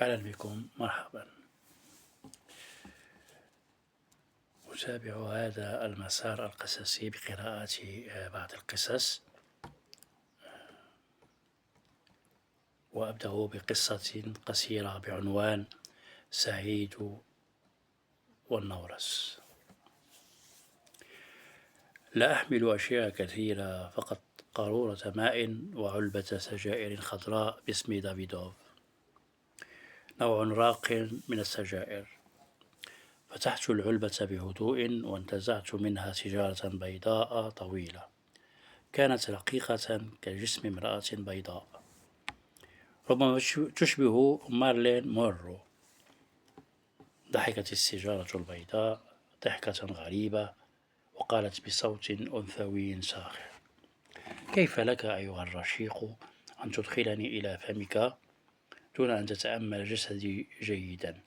أهلا بكم، مرحبا. أتابع هذا المسار القصصي بقراءة بعض القصص، وأبدأ بقصة قصيرة بعنوان سعيد والنورس. لا أحمل أشياء كثيرة، فقط قارورة ماء وعلبة سجائر خضراء باسم دافيدوف، نوع راق من السجائر. فتحت العلبة بهدوء وانتزعت منها سيجارة بيضاء طويلة، كانت رقيقة كجسم امرأة بيضاء، ربما تشبه مارلين مونرو. ضحكت السيجارة البيضاء ضحكة غريبة، وقالت بصوت أنثوي ساخر: كيف لك أيها الرشيق أن تدخلني إلى فمك دون أن تتأمل جسدي جيدا؟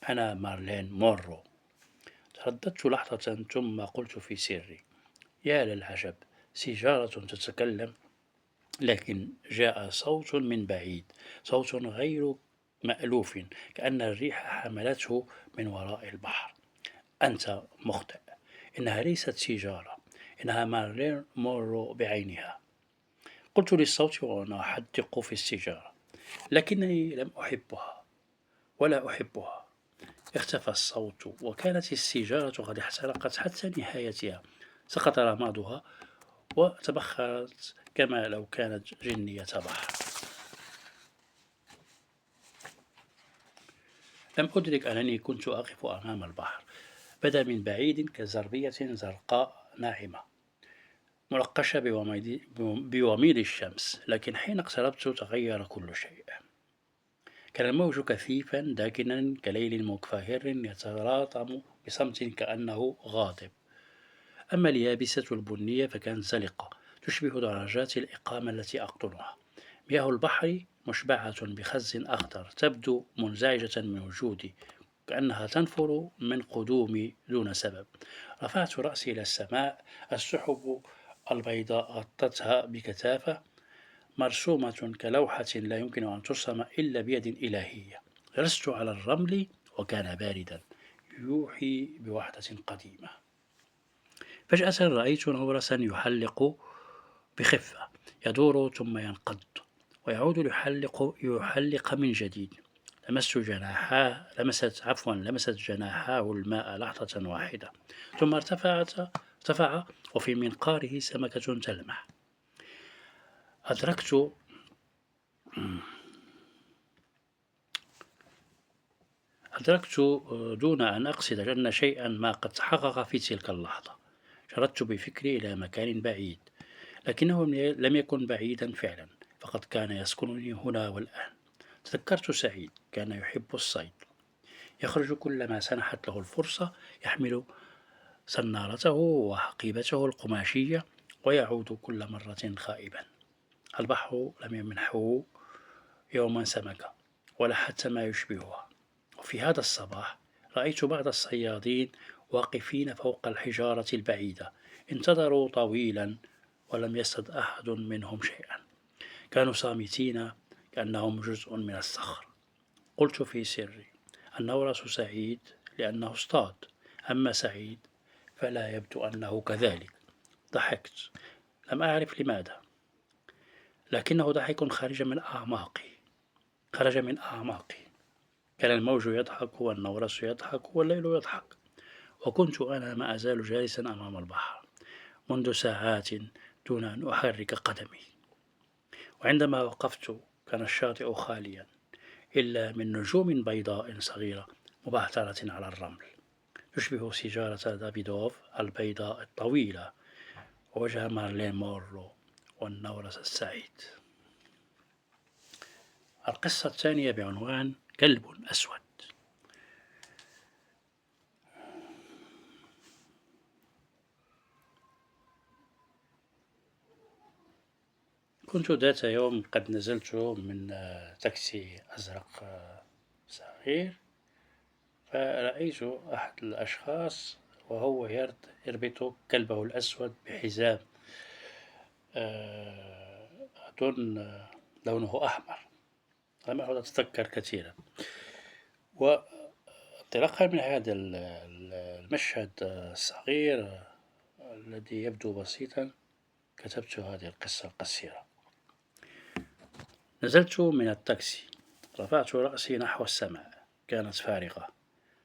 أنا مارلين مونرو. ترددت لحظة ثم قلت في سري: يا للعجب، سيجارة تتكلم. لكن جاء صوت من بعيد، صوت غير مألوف، كأن الريح حملته من وراء البحر. أنت مخطئ، إنها ليست سيجارة، إنها مارلين مونرو بعينها. قلت للصوت وأنا أحدق في السيجارة، لكنني لم أحبها ولا أحبها. اختفى الصوت، وكانت السيجارة قد احترقت حتى نهايتها. سقط رمادها وتبخرت كما لو كانت جنية بحر. لم أدرك أنني كنت أقف أمام البحر. بدا من بعيد كزربية زرقاء ناعمة منقشة بوميض الشمس، لكن حين اقتربت تغير كل شيء. كان الموج كثيفا داكنا كليل مكفهر يتلاطم بصمت كأنه غاضب. أما اليابسة البنية فكانت زلقة، تشبه درجات الإقامة التي أقطنها. مياه البحر مشبعة بخز أخضر، تبدو منزعجة من وجودي، كأنها تنفر من قدومي دون سبب. رفعت رأسي إلى السماء، السحب البيضاء غطتها بكثافة، مرسومة كلوحة لا يمكن أن ترسم إلا بيد إلهية. جلست على الرمل وكان باردا، يوحي بوحدة قديمة. فجأة رأيت نورسا يحلق بخفة، يدور ثم ينقض ويعود يحلق من جديد. لمست جناحاه الماء لحظة واحدة، ثم ارتفع وفي منقاره سمكة تلمح. أدركت دون أن أقصد أن شيئا ما قد تحقق في تلك اللحظة. شردت بفكري إلى مكان بعيد، لكنه لم يكن بعيدا فعلا، فقد كان يسكنني هنا والآن. تذكرت سعيد، كان يحب الصيد، يخرج كلما سنحت له الفرصة، يحمل سنارته وحقيبته القماشية، ويعود كل مرة خائبا. البحر لم يمنحه يوما سمكة ولا حتى ما يشبهها. وفي هذا الصباح رأيت بعض الصيادين واقفين فوق الحجارة البعيدة، انتظروا طويلا ولم يصطد أحد منهم شيئا. كانوا صامتين كأنهم جزء من الصخر. قلت في سري: النورس سعيد لأنه اصطاد، أما سعيد فلا يبدو أنه كذلك. ضحكت، لم أعرف لماذا، لكنه ضحك خرج من أعماقي. كان الموج يضحك والنورس يضحك والليل يضحك، وكنت أنا ما أزال جالسا أمام البحر منذ ساعات دون أن أحرك قدمي. وعندما وقفت كان الشاطئ خاليا، إلا من نجوم بيضاء صغيرة مبعثرة على الرمل، تشبه سيجارة دافيدوف البيضاء الطويلة، ووجه مارلين مورو والنورس السعيد. القصة الثانية بعنوان كلب أسود. كنت ذات يوم قد نزلت من تاكسي أزرق صغير، فرأيت أحد الأشخاص وهو يربط كلبه الأسود بحزام أظن لونه أحمر. لم أعد أتذكر كثيرا. وانطلاقا من هذا المشهد الصغير الذي يبدو بسيطا، كتبت هذه القصة القصيرة. نزلت من التاكسي، رفعت رأسي نحو السماء، كانت فارغة.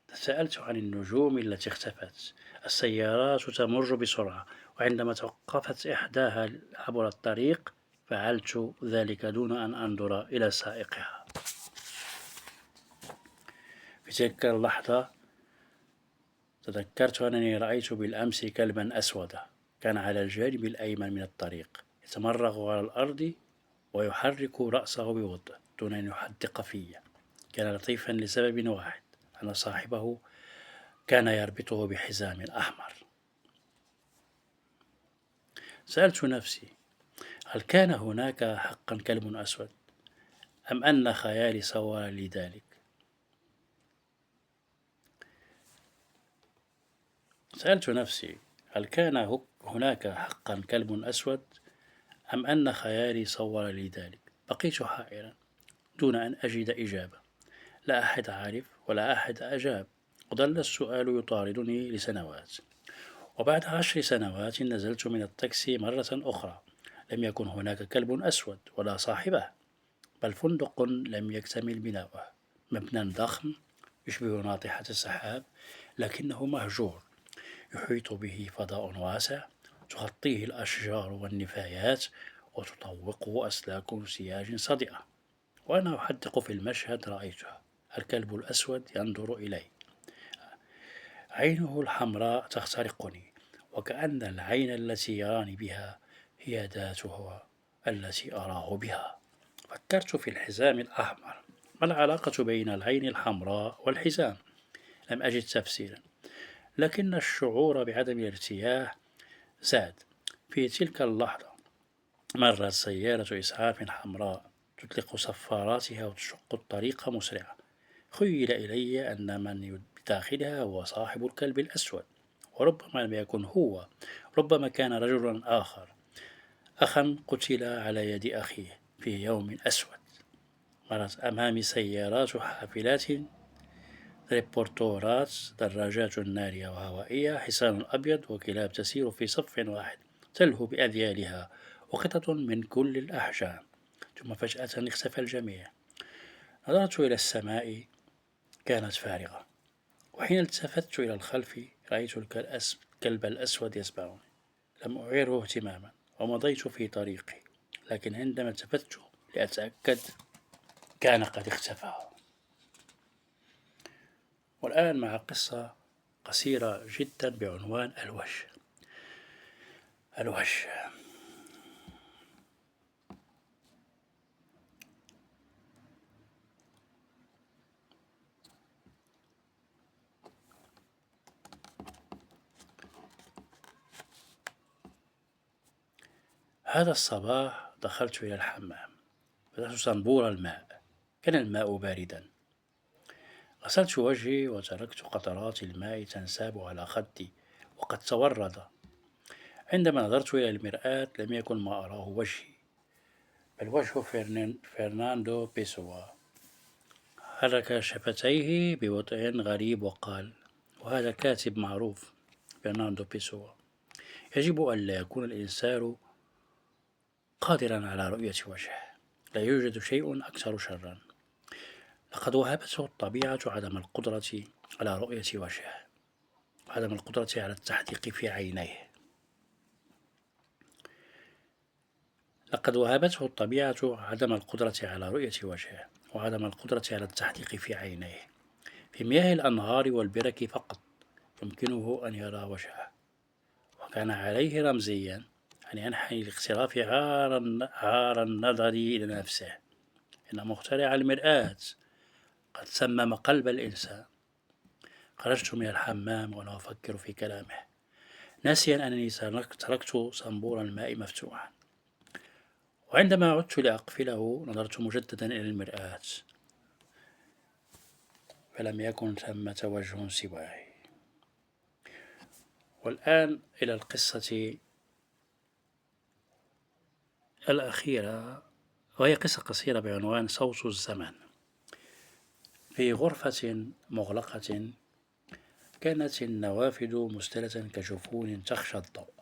تساءلت عن النجوم التي اختفت. السيارات تمر بسرعة، وعندما توقفت إحداها عبر الطريق فعلت ذلك دون أن أنظر إلى سائقها. في تلك اللحظة تذكرت أنني رأيت بالأمس كلبا أسودا، كان على الجانب الأيمن من الطريق، يتمرغ على الأرض ويحرك رأسه ببطء دون أن يحدق في. كان لطيفا لسبب واحد، أن صاحبه كان يربطه بحزام أحمر. سألت نفسي، هل كان هناك حقا كلب أسود، أم أن خيالي صور لي ذلك؟ سألت نفسي، هل كان هناك حقا كلب أسود، أم أن خيالي صور لي ذلك؟ بقيت حائرا دون أن أجد إجابة. لا أحد عارف ولا أحد أجاب، وظل السؤال يطاردني لسنوات. وبعد 10 سنوات نزلت من التاكسي مرة أخرى. لم يكن هناك كلب أسود ولا صاحبه، بل فندق لم يكتمل بناؤه، مبنى ضخم يشبه ناطحة السحاب، لكنه مهجور، يحيط به فضاء واسع، تغطيه الأشجار والنفايات، وتطوقه أسلاك سياج صدئة. وأنا أحدق في المشهد رأيته، الكلب الأسود ينظر إلي، عينه الحمراء تخترقني، وكأن العين التي يراني بها هي ذاته التي أراه بها. فكرت في الحزام الأحمر، ما العلاقة بين العين الحمراء والحزام؟ لم أجد تفسيرا، لكن الشعور بعدم الارتياح زاد. في تلك اللحظة مرت سيارة إسعاف حمراء تطلق صفاراتها وتشق الطريق مسرعة. خيل إلي أن من بداخلها هو صاحب الكلب الأسود، وربما لم يكن هو، ربما كان رجلا آخر، أخا قتل على يد أخيه في يوم أسود. مرت أمامي سيارات حافلات، ريبورتورات، دراجات نارية وهوائية، حصان أبيض، وكلاب تسير في صف واحد تلهو بأذيالها، وقطط من كل الأحجام. ثم فجأة اختفى الجميع. نظرت إلى السماء، كانت فارغة، وحين التفت إلى الخلف رأيت الكلب الأسود يتبعني. لم أعيره اهتماما ومضيت في طريقي، لكن عندما التفت لأتأكد كان قد اختفى. والآن مع قصة قصيرة جدا بعنوان الوش. الوش. هذا الصباح دخلت إلى الحمام، فتحت صنبور الماء، كان الماء باردا. غسلت وجهي وتركت قطرات الماء تنساب على خدي وقد تورد. عندما نظرت إلى المرآة لم يكن ما أراه وجهي، بل وجه فرناندو بيسوا. حرك شفتيه ببطء غريب وقال، وهذا كاتب معروف، فرناندو بيسوا. يجب أن لا يكون الإنسان قادرا على رؤية وجهه، لا يوجد شيء أكثر شرا. لقد وهبته الطبيعة عدم القدرة على رؤية وجهه، وعدم القدرة على التحديق في عينيه. لقد وهبته الطبيعة عدم القدرة على رؤية وجهه، وعدم القدرة على التحديق في عينيه. في مياه الأنهار والبرك فقط يمكنه أن يرى وجهه، وكان عليه رمزيا أن ينحني لاقتراف عار النظر إلى نفسه. إن مخترع المرآة قد سمم قلب الإنسان. خرجت من الحمام وأنا أفكر في كلامه، ناسيا أنني تركت صنبور الماء مفتوحا. وعندما عدت لأقفله نظرت مجددا إلى المرآة، فلم يكن ثمة وجه سواي. والآن إلى القصة الأخيرة وهي قصة قصيرة بعنوان صوت الزمن. في غرفة مغلقة كانت النوافذ مستلة كجفون تخشى الضوء،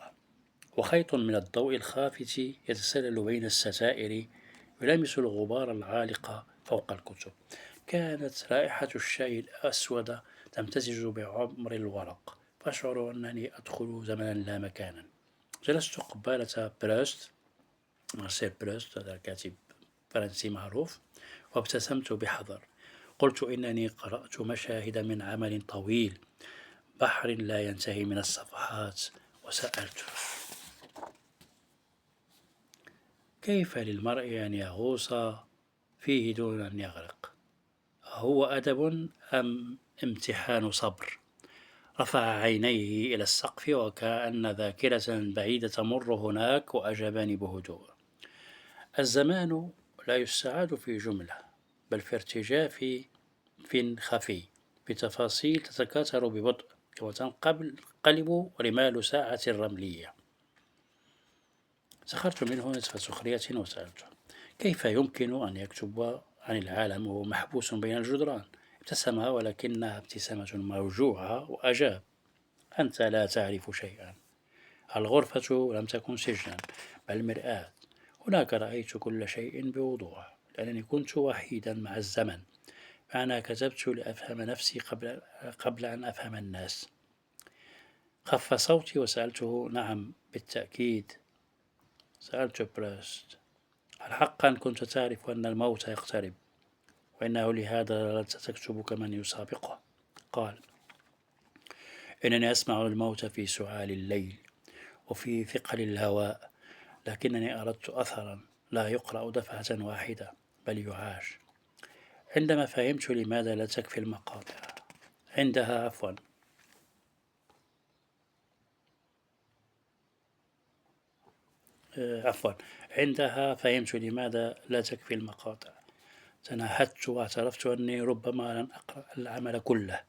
وخيط من الضوء الخافت يتسلل بين الستائر يلامس الغبار العالق فوق الكتب. كانت رائحة الشاي الأسود تمتزج بعمر الورق، فأشعر أنني أدخل زمنا لا مكانا. جلست قبالة بروست، مارسيل بروست، هذا كاتب فرنسي معروف، وابتسمت بحذر. قلت إنني قرأت مشاهد من عمل طويل، بحر لا ينتهي من الصفحات، وسألت: كيف للمرء أن يغوص فيه دون أن يغرق؟ أهو أدب أم امتحان صبر؟ رفع عينيه إلى السقف وكأن ذاكرة بعيدة تمر هناك، وأجابني بهدوء: الزمان لا يستعاد في جملة، بل في ارتجاف خفي، بتفاصيل تتكاثر ببطء كما تنقلب رمال ساعة رملية. سخرت منه نصف سخرية وسألته: كيف يمكن أن يكتب عن العالم وهو محبوس بين الجدران؟ ابتسم، ولكنها ابتسامة موجوعة، وأجاب: أنت لا تعرف شيئا. الغرفة لم تكن سجنا، بل مرآة. هناك رأيت كل شيء بوضوح، لأنني كنت وحيدا مع الزمن. فأنا كتبت لأفهم نفسي قبل أن أفهم الناس. خف صوتي وسألته: نعم بالتأكيد. سألت بروست: هل حقا كنت تعرف أن الموت يقترب، وإنه لهذا لا تكتب كمن يسابقه؟ قال: إنني أسمع الموت في سعال الليل وفي ثقل الهواء، لكنني أردت أثرا لا يقرأ دفعة واحدة بل يعاش. عندما فهمت لماذا لا تكفي المقاطع عندها عفوا عفوا عندها فهمت لماذا لا تكفي المقاطع. تنهدت واعترفت أني ربما لن أقرأ العمل كله،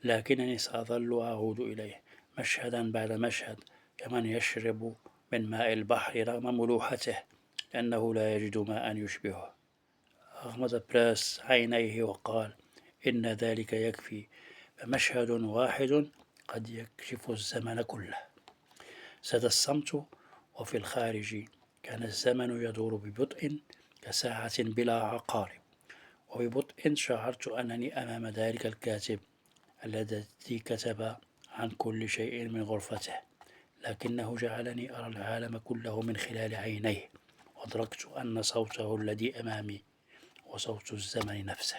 لكنني سأظل أعود إليه مشهدا بعد مشهد، كمن يشرب من ماء البحر رغم ملوحته، لأنه لا يجد ماء يشبهه. أغمض براس عينيه وقال: إن ذلك يكفي، فمشهد واحد قد يكشف الزمن كله. ساد الصمت، وفي الخارج كان الزمن يدور ببطء كساعة بلا عقارب، وببطء شعرت أنني أمام ذلك الكاتب الذي كتب عن كل شيء من غرفته، لكنه جعلني أرى العالم كله من خلال عينيه، وأدركت أن صوته الذي أمامي هو صوت الزمن نفسه.